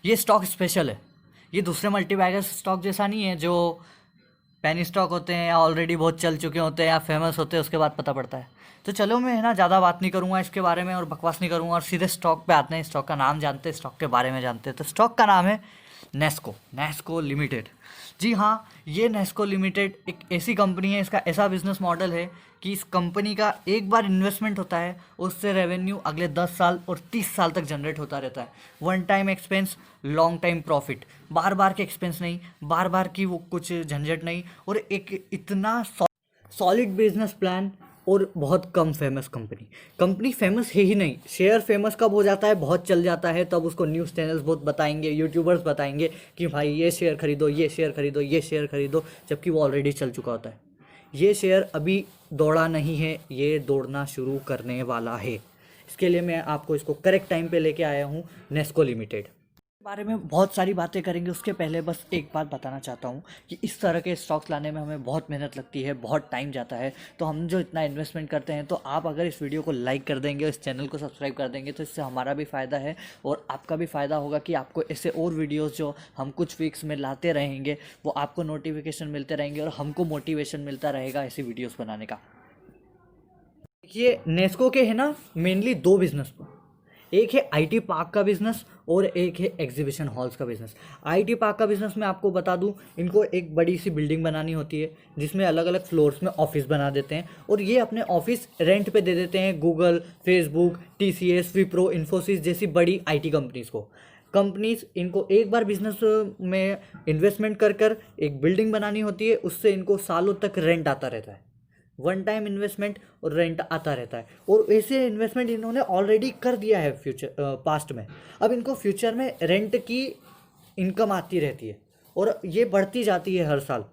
ये stock special है। ये दूसरे मल्टीबैगर स्टॉक जैसा नहीं है जो पेनी स्टॉक होते हैं या ऑलरेडी बहुत चल चुके होते हैं या फेमस होते हैं उसके बाद पता पड़ता है। तो चलो मैं है ना ज़्यादा बात नहीं करूँगा इसके बारे में और बकवास नहीं करूँगा और सीधे स्टॉक पे आते हैं। स्टॉक का नाम जानते हैं, स्टॉक के बारे में जानते हैं। तो स्टॉक का नाम है नेस्को, नेस्को लिमिटेड। जी हाँ, ये नेस्को लिमिटेड एक ऐसी कंपनी है, इसका ऐसा बिजनेस मॉडल है कि इस कंपनी का एक बार इन्वेस्टमेंट होता है, उससे रेवेन्यू अगले 10 साल और 30 साल तक जनरेट होता रहता है। One time expense, long time profit, बार बार के एक्सपेंस नहीं, बार बार की वो कुछ झंझट नहीं, और एक इतना सॉलिड बिजनेस प्लान और बहुत कम फेमस कंपनी। कंपनी फेमस है ही नहीं, शेयर फेमस कब हो जाता है, बहुत चल जाता है तब उसको न्यूज़ चैनल्स बहुत बताएंगे, यूट्यूबर्स बताएंगे कि भाई ये शेयर खरीदो, ये शेयर खरीदो, ये शेयर खरीदो, जबकि वो ऑलरेडी चल चुका होता है। ये शेयर अभी दौड़ा नहीं है, ये दौड़ना शुरू करने वाला है। इसके लिए मैं आपको इसको करेक्ट टाइम पे लेके आया हूँ, नेस्को लिमिटेड। बारे में बहुत सारी बातें करेंगे, उसके पहले बस एक बात बताना चाहता हूँ कि इस तरह के स्टॉक्स लाने में हमें बहुत मेहनत लगती है, बहुत टाइम जाता है। तो हम जो इतना इन्वेस्टमेंट करते हैं, तो आप अगर इस वीडियो को लाइक कर देंगे और इस चैनल को सब्सक्राइब कर देंगे तो इससे हमारा भी फ़ायदा है और आपका भी फ़ायदा होगा कि आपको ऐसे और वीडियोज़ जो हम कुछ वीक्स में लाते रहेंगे वो आपको नोटिफिकेशन मिलते रहेंगे और हमको मोटिवेशन मिलता रहेगा ऐसी वीडियोज़ बनाने का। ये नेस्को के है ना मेनली दो बिजनेस, एक है आईटी पार्क का बिजनेस और एक है एग्जीबिशन हॉल्स का बिजनेस। आईटी पार्क का बिजनेस में आपको बता दूं, इनको एक बड़ी सी बिल्डिंग बनानी होती है जिसमें अलग अलग फ्लोर्स में ऑफिस बना देते हैं और ये अपने ऑफिस रेंट पे दे देते हैं Google, Facebook, TCS, Wipro, Infosys जैसी बड़ी आईटी कंपनीज को। कंपनीज इनको एक बार बिजनेस में इन्वेस्टमेंट कर कर एक बिल्डिंग बनानी होती है, उससे इनको सालों तक रेंट आता रहता है। वन टाइम इन्वेस्टमेंट और रेंट आता रहता है और ऐसे इन्वेस्टमेंट इन्होंने ऑलरेडी कर दिया है फ्यूचर पास्ट में। अब इनको फ्यूचर में रेंट की इनकम आती रहती है और ये बढ़ती जाती है हर साल।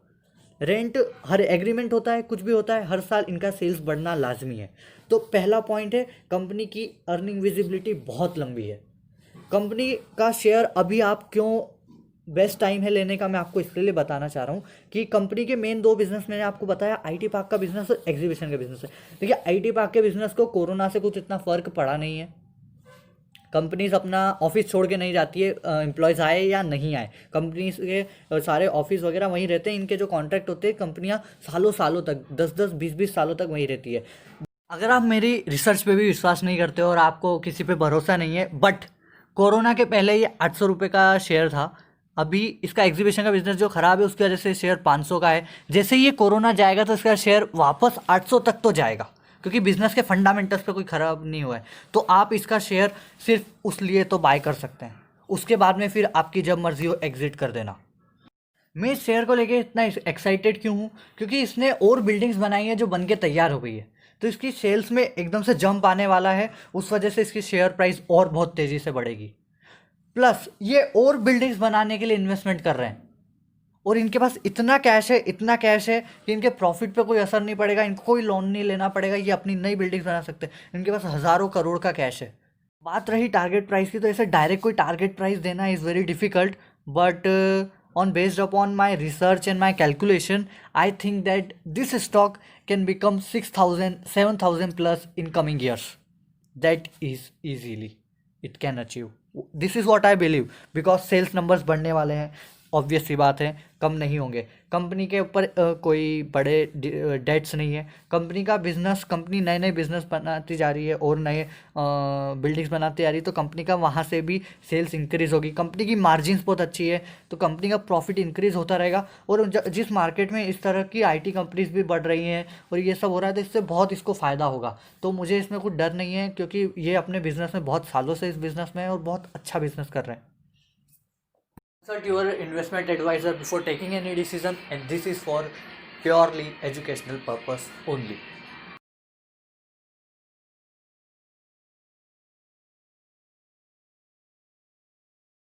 रेंट हर एग्रीमेंट होता है, कुछ भी होता है, हर साल इनका सेल्स बढ़ना लाजमी है। तो पहला पॉइंट है, कंपनी की अर्निंग विजिबिलिटी बहुत लंबी है। कंपनी का शेयर अभी आप क्यों बेस्ट टाइम है लेने का, मैं आपको इसलिए बताना चाह रहा हूँ कि कंपनी के मेन दो बिजनेस मैंने आपको बताया, आईटी पार्क का बिजनेस और एग्जीबिशन का बिजनेस है। देखिए आईटी पार्क के बिजनेस को कोरोना से कुछ इतना फर्क पड़ा नहीं है। कंपनीज अपना ऑफिस छोड़ के नहीं जाती है, एम्प्लॉयज़ आए या नहीं आए, कंपनीज के सारे ऑफिस वगैरह वहीं रहते हैं। इनके जो कॉन्ट्रैक्ट होते हैं, कंपनियां सालों सालों तक 10-10 20-20 सालों तक वहीं रहती है। अगर आप मेरी रिसर्च पे भी विश्वास नहीं करते हो और आपको किसी पे भरोसा नहीं है, बट कोरोना के पहले ये 800 रुपये का शेयर था। अभी इसका एग्जीबिशन का बिजनेस जो खराब है उसकी वजह से शेयर 500 का है। जैसे ही ये कोरोना जाएगा तो इसका शेयर वापस 800 तक तो जाएगा, क्योंकि बिजनेस के फंडामेंटल्स पे कोई खराब नहीं हुआ है। तो आप इसका शेयर सिर्फ उस लिए तो बाय कर सकते हैं, उसके बाद में फिर आपकी जब मर्जी हो एग्जिट कर देना। मैं इस शेयर को लेके इतना एक्साइटेड क्यों हूँ, क्योंकि इसने और बिल्डिंग्स बनाई हैं जो बन के तैयार हो गई है, तो इसकी सेल्स में एकदम से जंप आने वाला है। उस वजह से इसकी शेयर प्राइस और बहुत तेज़ी से बढ़ेगी। प्लस ये और बिल्डिंग्स बनाने के लिए इन्वेस्टमेंट कर रहे हैं और इनके पास इतना कैश है, इतना कैश है कि इनके प्रॉफिट पे कोई असर नहीं पड़ेगा, इनको कोई लोन नहीं लेना पड़ेगा, ये अपनी नई बिल्डिंग्स बना सकते हैं। इनके पास हज़ारों करोड़ का कैश है। बात रही टारगेट प्राइस की, तो ऐसे डायरेक्ट कोई टारगेट प्राइस देना is very difficult, but on based upon my research and my calculation, I think that this stock can become 6,000 7,000 plus in coming years. That is easily it can achieve. This is what I believe, because sales numbers बढ़ने वाले हैं, obvious सी बात है, कम नहीं होंगे। Company के ऊपर कोई बड़े डेट्स नहीं है। कंपनी का बिजनेस, कंपनी नए नए बिजनेस बनाती जा रही है और नए बिल्डिंग्स बनाती जा रही है, तो कंपनी का वहाँ से भी सेल्स इंक्रीज़ होगी। कंपनी की मार्जिन्स बहुत अच्छी है, तो कंपनी का प्रॉफिट इंक्रीज़ होता रहेगा। और जिस मार्केट में इस तरह की आईटी कंपनीज भी बढ़ रही हैं और ये सब हो रहा है, तो इससे बहुत इसको फ़ायदा होगा। तो मुझे इसमें कुछ डर नहीं है, क्योंकि ये अपने बिजनेस में बहुत सालों से इस बिज़नेस में है और बहुत अच्छा बिजनेस कर रहे हैं। Consult your investment advisor before taking any decision, and this is for purely educational purpose only.